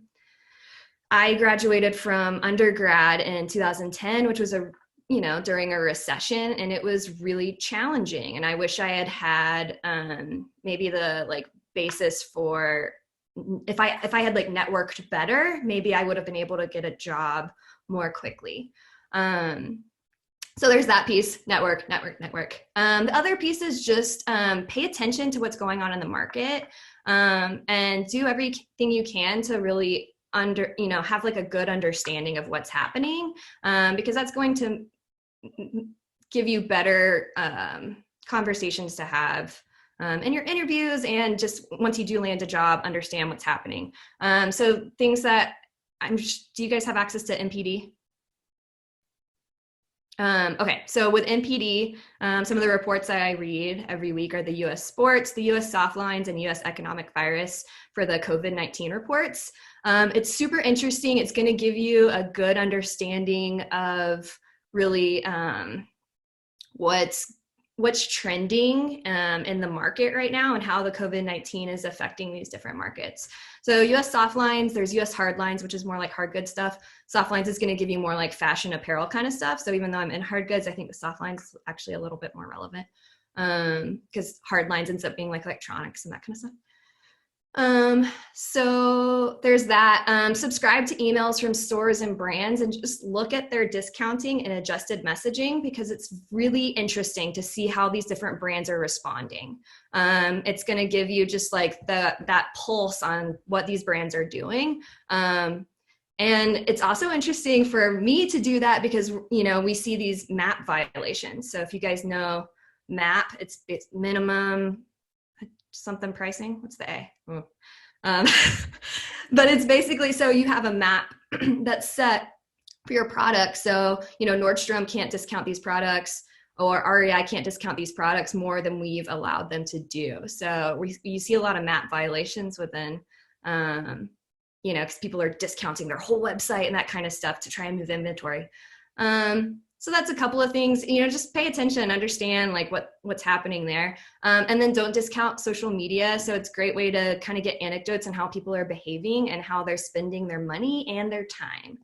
C: graduated from undergrad in 2010, which was during a recession, and it was really challenging. And I wish I had maybe the basis for, if I had networked better, maybe I would have been able to get a job more quickly. So there's that piece, network. The other piece is just pay attention to what's going on in the market and do everything you can to really have a good understanding of what's happening because that's going to give you better conversations to have in your interviews and just once you do land a job, understand what's happening. So things that do you guys have access to NPD? Okay, so with NPD, some of the reports that I read every week are the U.S. sports, the U.S. soft lines, and U.S. economic virus for the COVID-19 reports. It's super interesting. It's going to give you a good understanding of really what's trending in the market right now and how the COVID-19 is affecting these different markets. So US soft lines, there's US hard lines, which is more like hard goods stuff. Soft lines is going to give you more like fashion apparel kind of stuff. So even though I'm in hard goods, I think the soft lines is actually a little bit more relevant because hard lines ends up being like electronics and that kind of stuff. So there's that. Subscribe to emails from stores and brands and just look at their discounting and adjusted messaging because it's really interesting to see how these different brands are responding. It's going to give you just like that pulse on what these brands are doing. And it's also interesting for me to do that because, we see these MAP violations. So if you guys know MAP, it's minimum something pricing. What's the A? But it's basically, so you have a map that's set for your product. So, Nordstrom can't discount these products or REI can't discount these products more than we've allowed them to do. So you see a lot of MAP violations within, because people are discounting their whole website and that kind of stuff to try and move inventory. So that's a couple of things, just pay attention, understand like what's happening there. And then don't discount social media. So it's a great way to kind of get anecdotes on how people are behaving and how they're spending their money and their time.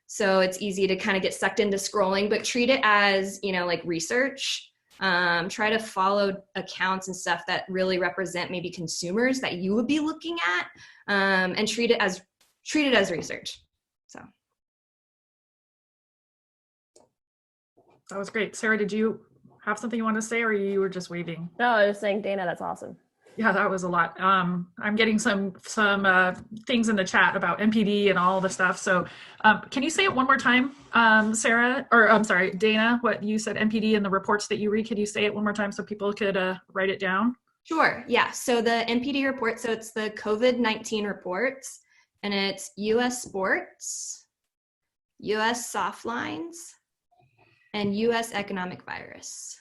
C: So it's easy to kind of get sucked into scrolling, but treat it as, like research. Try to follow accounts and stuff that really represent maybe consumers that you would be looking at, and treat it as research. So.
A: That was great. Sara, did you have something you want to say or you were just waving?
D: No, I was saying, Dana, that's awesome.
A: Yeah, that was a lot. I'm getting some things in the chat about NPD and all the stuff. So can you say it one more time, Sara, or I'm sorry, Dana, what you said, NPD and the reports that you read, could you say it one more time so people could write it down?
C: Sure, yeah. So the NPD report, so it's the COVID-19 reports, and it's US sports, US soft lines, and US economic virus.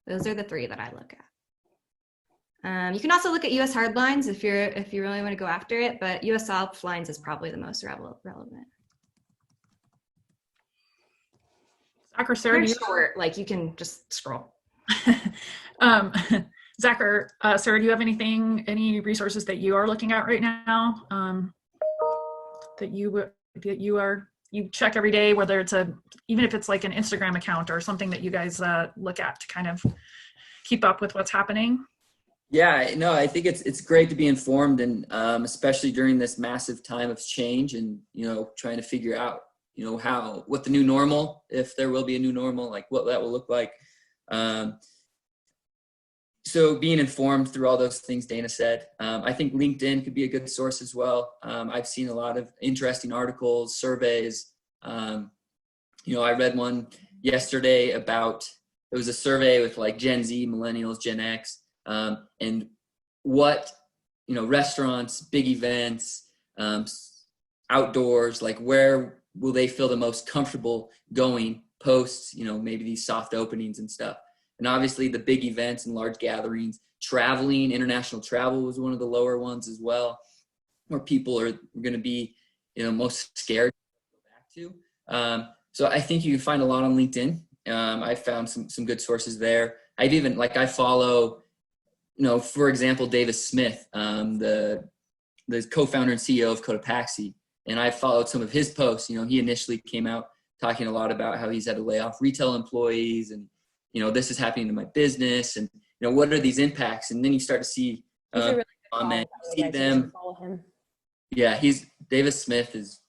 C: Those are the three that I look at. You can also look at US hard lines if you really want to go after it, but US soft lines is probably the most relevant.
A: Zach or Sara,
C: short, like you can just scroll.
A: Zach or Sara, do you have any resources that you are looking at right now that you are you check every day, whether it's even if it's like an Instagram account or something that you guys look at to kind of keep up with what's happening?
B: Yeah, no, I think it's great to be informed, and especially during this massive time of change, and trying to figure out what the new normal, if there will be a new normal, like what that will look like. So being informed through all those things Dana said. I think LinkedIn could be a good source as well. I've seen a lot of interesting articles, surveys. I read one yesterday about, it was a survey with like Gen Z, millennials, Gen X, and what, restaurants, big events, outdoors, like where will they feel the most comfortable going post, maybe these soft openings and stuff. And obviously the big events and large gatherings, traveling, international travel was one of the lower ones as well, where people are going to be, most scared to go back to. So I think you can find a lot on LinkedIn. I found some good sources there. I follow, for example, Davis Smith, the co-founder and CEO of Cotopaxi. And I followed some of his posts. He initially came out talking a lot about how he's had to lay off retail employees, and this is happening to my business, and what are these impacts? And then you start to see comment, see them.
D: Follow him.
B: Yeah, Davis Smith is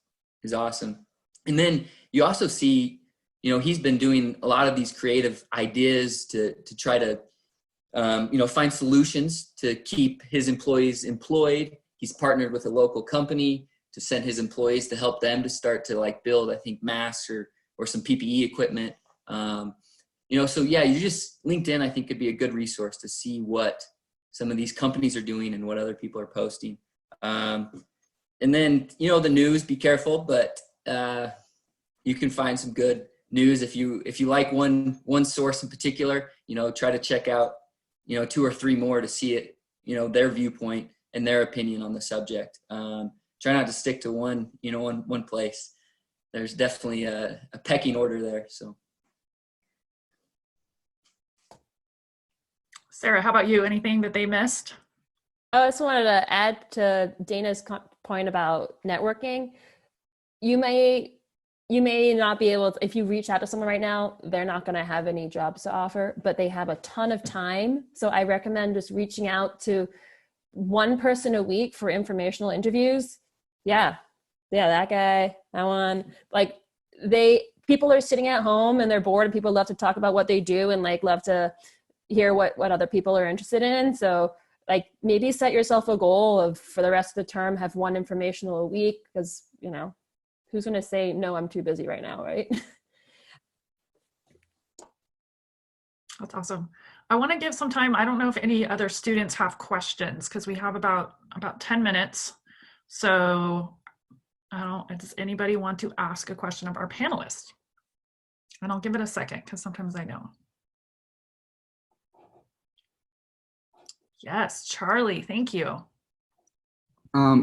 B: awesome. And then you also see, he's been doing a lot of these creative ideas to try to find solutions to keep his employees employed. He's partnered with a local company to send his employees to help them to start to build, I think, masks or some PPE equipment. So yeah, LinkedIn, I think, could be a good resource to see what some of these companies are doing and what other people are posting. And then, the news, be careful, but you can find some good news. If you like one source in particular, try to check out, 2 or 3 more to see it, their viewpoint and their opinion on the subject. Try not to stick to one place. There's definitely a pecking order there. So.
A: Sara, how about you? Anything that they missed?
D: I just wanted to add to Dana's point about networking. You may not be able to, if you reach out to someone right now, they're not going to have any jobs to offer, but they have a ton of time. So I recommend just reaching out to one person a week for informational interviews. Yeah, that guy, that one. People are sitting at home and they're bored, and people love to talk about what they do and love to hear what other people are interested in. So maybe set yourself a goal of, for the rest of the term, have one informational a week, because who's going to say no, I'm too busy right now, right?
A: That's awesome. I want to give some time. I don't know if any other students have questions, because we have about 10 minutes. So does anybody want to ask a question of our panelists? And I'll give it a second, because sometimes I know. Yes, Charlie, thank you.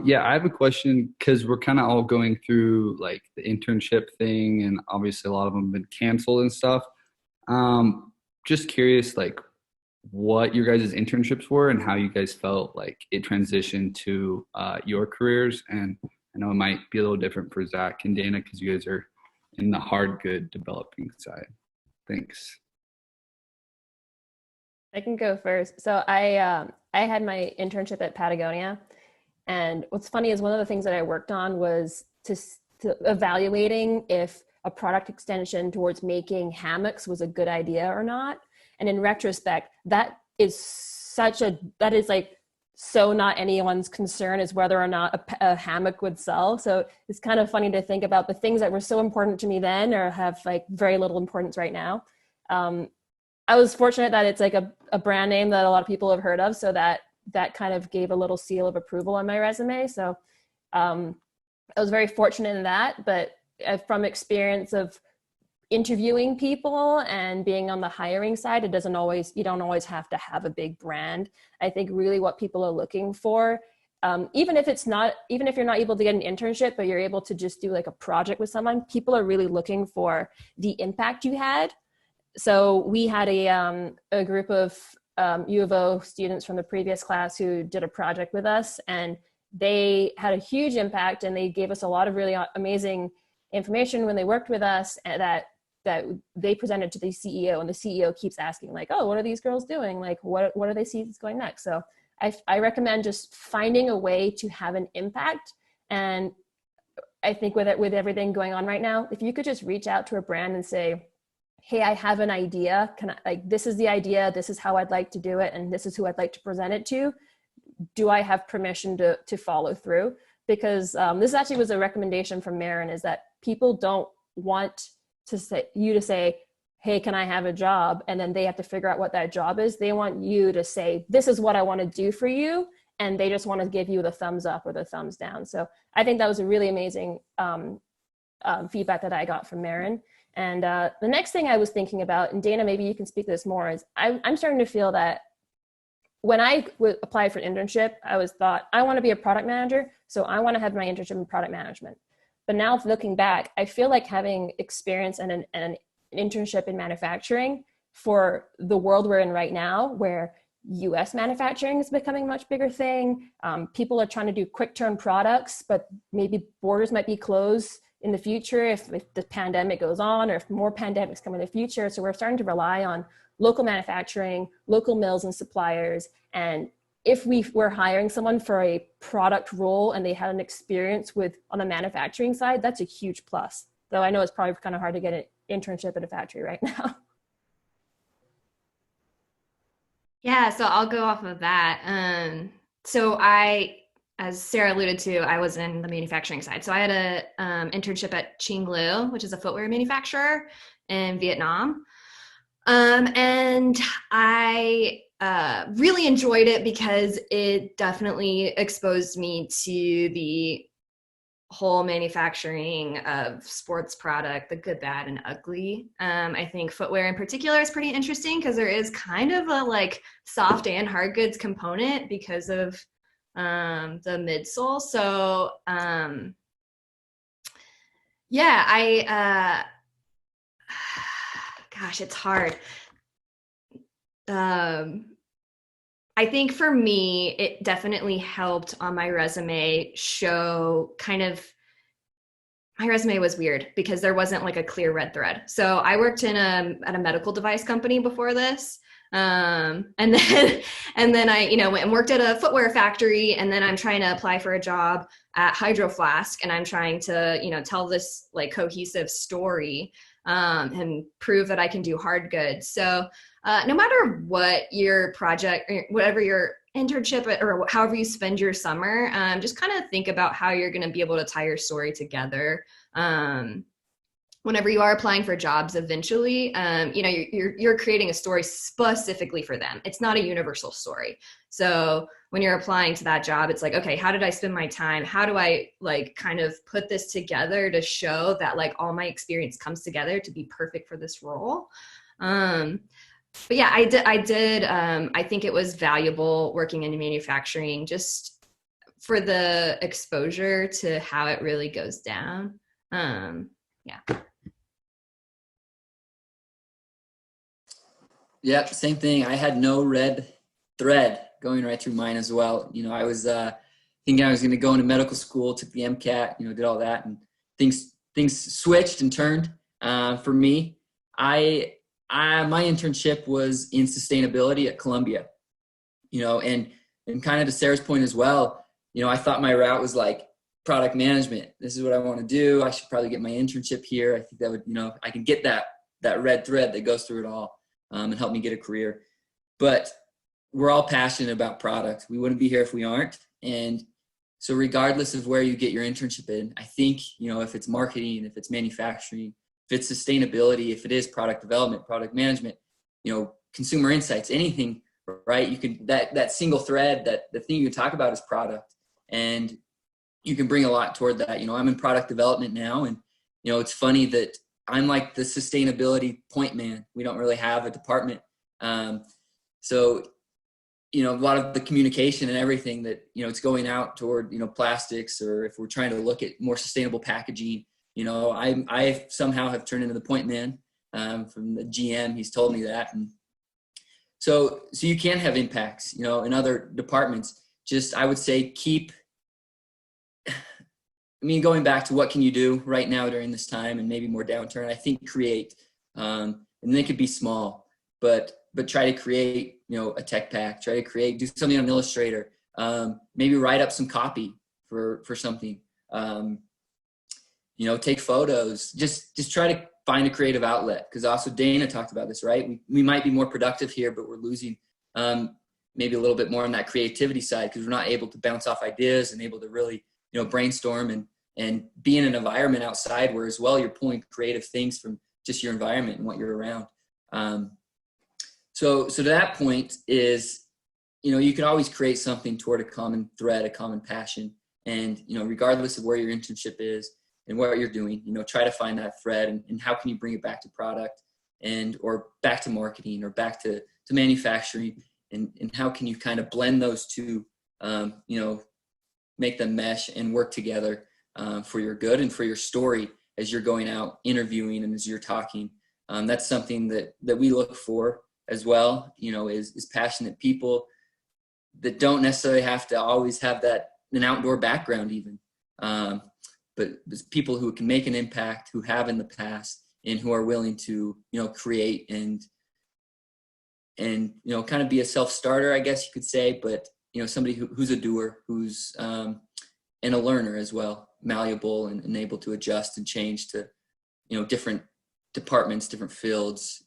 G: Yeah, I have a question, because we're kind of all going through the internship thing, and obviously a lot of them have been canceled and stuff. Just curious, what your guys' internships were and how you guys felt it transitioned to your careers. And I know it might be a little different for Zach and Dana, because you guys are in the hard good developing side. Thanks.
D: I can go first. So I had my internship at Patagonia, and what's funny is one of the things that I worked on was to evaluating if a product extension towards making hammocks was a good idea or not. And in retrospect, that is so not anyone's concern, is whether or not a hammock would sell. So it's kind of funny to think about the things that were so important to me then, or have very little importance right now. I was fortunate that it's a brand name that a lot of people have heard of, so that kind of gave a little seal of approval on my resume. So I was very fortunate in that, but from experience of interviewing people and being on the hiring side, you don't always have to have a big brand. I think really what people are looking for, even if you're not able to get an internship, but you're able to just do a project with someone, people are really looking for the impact you had. So we had a group of U of O students from the previous class who did a project with us, and they had a huge impact, and they gave us a lot of really amazing information when they worked with us that they presented to the CEO, and the CEO keeps asking like, oh, what are these girls doing? Like, what do they see is going next? So I recommend just finding a way to have an impact. And I think with everything going on right now, if you could just reach out to a brand and say, hey, I have an idea. This is the idea. This is how I'd like to do it. And this is who I'd like to present it to. Do I have permission to follow through? Because this actually was a recommendation from Marin, is that people don't want to say, hey, can I have a job? And then they have to figure out what that job is. They want you to say, this is what I want to do for you. And they just want to give you the thumbs up or the thumbs down. So I think that was a really amazing feedback that I got from Marin. And the next thing I was thinking about, and Dana, maybe you can speak to this more, is I'm starting to feel that when I applied for an internship, I thought, I want to be a product manager. So I want to have my internship in product management. But now looking back, I feel like having experience and an internship in manufacturing for the world we're in right now, where US manufacturing is becoming a much bigger thing. People are trying to do quick turn products, but maybe borders might be closed in the future if the pandemic goes on, or if more pandemics come in the future. So we're starting to rely on local manufacturing, local mills and suppliers. And if we were hiring someone for a product role and they had an experience on the manufacturing side, that's a huge plus. Though I know it's probably kind of hard to get an internship at a factory right now.
C: Yeah, so I'll go off of that. So as Sara alluded to, I was in the manufacturing side. So I had an internship at Qinglu, which is a footwear manufacturer in Vietnam. And I really enjoyed it because it definitely exposed me to the whole manufacturing of sports product, the good, bad, and ugly. I think footwear in particular is pretty interesting because there is kind of a like soft and hard goods component because of the midsole. So gosh, it's hard. I think for me, it definitely helped on my resume show my resume was weird because there wasn't like a clear red thread. So I worked at a medical device company before this. And then I, went and worked at a footwear factory, and then I'm trying to apply for a job at Hydroflask, and I'm trying to, tell this like cohesive story, and prove that I can do hard goods. So, no matter what your project, or whatever your internship or however you spend your summer, just kind of think about how you're going to be able to tie your story together. Whenever you are applying for jobs eventually, you're creating a story specifically for them. It's not a universal story. So when you're applying to that job, it's like, okay, how did I spend my time? How do I like kind of put this together to show that like all my experience comes together to be perfect for this role? But yeah, I did. I think it was valuable working in manufacturing just for the exposure to how it really goes down. Yeah.
B: Yeah, same thing. I had no red thread going right through mine as well. I was thinking I was going to go into medical school, took the MCAT, did all that, and things switched and turned. For me, my internship was in sustainability at Columbia, and kind of to Sarah's point as well, I thought my route was like product management. This is what I want to do. I should probably get my internship here. I think that would, I can get that red thread that goes through it all, and help me get a career. But we're all passionate about product. We wouldn't be here if we aren't. And so regardless of where you get your internship in, I think, if it's marketing, if it's manufacturing, if it's sustainability, if it is product development, product management, consumer insights, anything, right? You can, that single thread, that the thing you can talk about is product, and you can bring a lot toward that. I'm in product development now, and, it's funny that I'm like the sustainability point man. We don't really have a department. So, a lot of the communication and everything that, it's going out toward, plastics, or if we're trying to look at more sustainable packaging, I somehow have turned into the point man, from the GM. He's told me that. And so you can have impacts, in other departments. Just, I would say, keep I mean, going back to what can you do right now during this time and maybe more downturn, I think create, and they could be small, but try to create, a tech pack, try to do something on Illustrator, maybe write up some copy for something, take photos, just try to find a creative outlet. Cause also Dana talked about this, right? We might be more productive here, but we're losing, maybe a little bit more on that creativity side, because we're not able to bounce off ideas and able to really, brainstorm and be in an environment outside where as well you're pulling creative things from just your environment and what you're around. So to that point is, you can always create something toward a common thread, a common passion. And, regardless of where your internship is and what you're doing, try to find that thread and how can you bring it back to product or back to marketing or back to manufacturing, and how can you kind of blend those two, make them mesh and work together for your good and for your story as you're going out interviewing and as you're talking. That's something that we look for as well, is passionate people that don't necessarily have to always have an outdoor background even, but people who can make an impact, who have in the past, and who are willing to, create and kind of be a self-starter, I guess you could say, but, somebody who's a doer, who's and a learner as well, malleable and able to adjust and change to, different departments, different fields,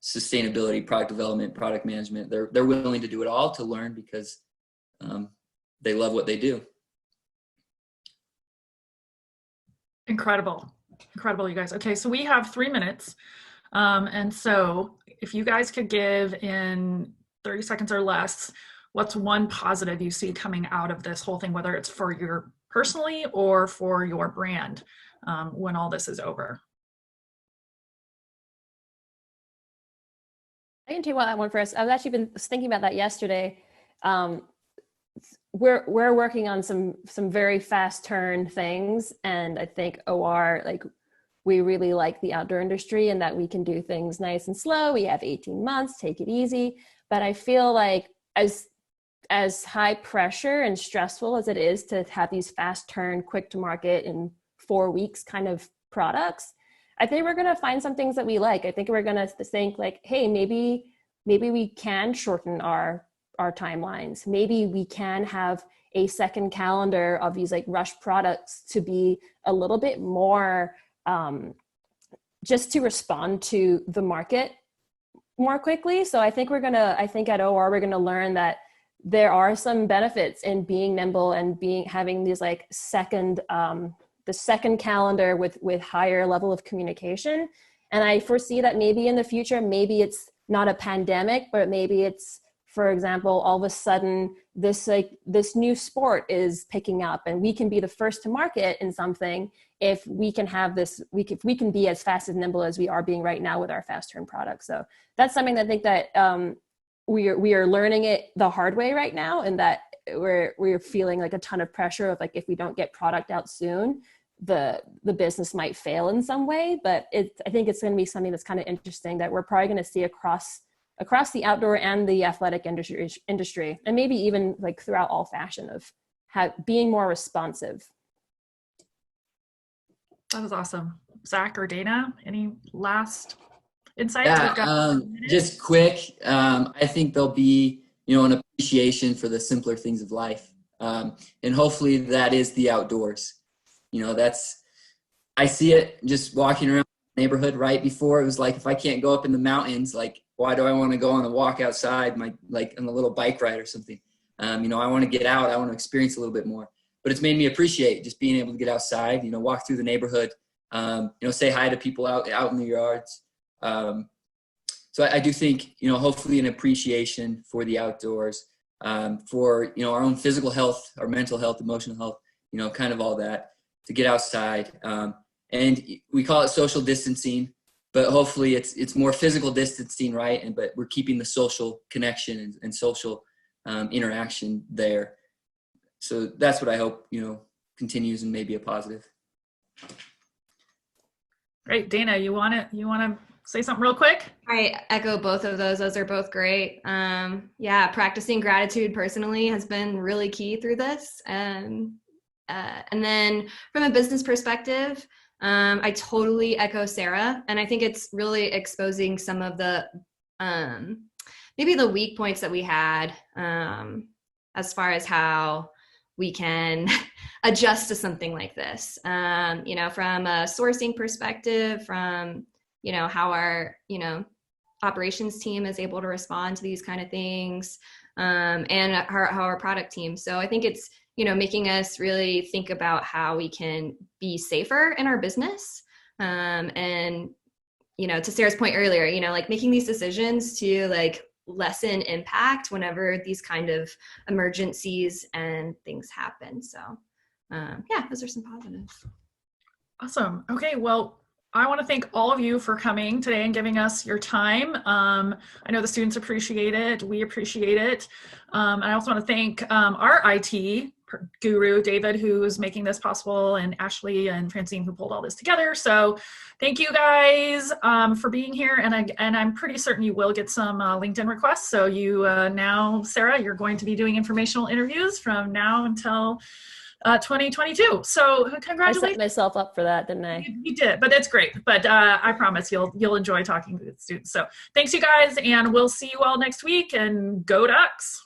B: sustainability, product development, product management. They're willing to do it all to learn because they love what they do.
A: Incredible, you guys. Okay, so we have 3 minutes. And so if you guys could give in 30 seconds or less, what's one positive you see coming out of this whole thing, whether it's for your personally or for your brand when all this is over?
D: I can take that one first. I've actually been thinking about that yesterday. We're working on some very fast turn things, and I think OR, we really like the outdoor industry and that we can do things nice and slow. We have 18 months, take it easy. But I feel like as high pressure and stressful as it is to have these fast turn, quick to market in 4 weeks kind of products, I think we're going to find some things that we like. I think we're going to think hey, maybe we can shorten our timelines. Maybe we can have a second calendar of these rush products to be a little bit more just to respond to the market more quickly. So I think at OR, we're going to learn that there are some benefits in being nimble and having these the second calendar with higher level of communication. And I foresee that maybe in the future, maybe it's not a pandemic, but maybe it's, for example, all of a sudden this new sport is picking up and we can be the first to market in something if we can have this, we can be as fast and nimble as we are being right now with our fast turn products. So that's something that I think that we are learning it the hard way right now, and that we're feeling a ton of pressure of if we don't get product out soon, the business might fail in some way. But I think it's going to be something that's kind of interesting that we're probably going to see across the outdoor and the athletic industry, and maybe even throughout all fashion, of being more responsive.
A: That was awesome. Zach or Dana, any last insights?
B: Yeah, just quick. I think there'll be, an appreciation for the simpler things of life. And hopefully that is the outdoors. I see it just walking around the neighborhood. Right before, it was if I can't go up in the mountains, why do I want to go on a walk outside, on a little bike ride or something? I want to get out. I want to experience a little bit more. But it's made me appreciate just being able to get outside, walk through the neighborhood, say hi to people out in the yards. So I do think, hopefully an appreciation for the outdoors, for, our own physical health, our mental health, emotional health, kind of all that, to get outside. And we call it social distancing, but hopefully it's more physical distancing, right? But we're keeping the social connection and social interaction there. So that's what I hope, continues and maybe a positive.
A: Great. Dana, you want to say something real quick?
C: I echo both of those. Those are both great. Practicing gratitude personally has been really key through this. And And then from a business perspective, I totally echo Sara, and I think it's really exposing some of the maybe the weak points that we had as far as how we can adjust to something like this. From a sourcing perspective, from how our operations team is able to respond to these kind of things, and how our product team. So I think it's making us really think about how we can be safer in our business. And, to Sarah's point earlier, like making these decisions to like lessen impact whenever these kind of emergencies and things happen. So those are some positives.
A: Awesome. Okay, well, I want to thank all of you for coming today and giving us your time. I know the students appreciate it. We appreciate it. And I also want to thank our IT guru, David, who's making this possible, and Ashley and Francine, who pulled all this together. So thank you guys for being here. And I'm pretty certain you will get some LinkedIn requests. So you now, Sara, you're going to be doing informational interviews from now until 2022. So congratulations.
D: I set myself up for that, didn't I?
A: You did, but it's great. But I promise you'll enjoy talking to the students. So thanks, you guys, and we'll see you all next week. And go Ducks!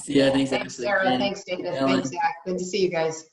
B: Yeah, thanks,
H: Sarah. Thanks, David. Thanks, Zach. Good to see you guys.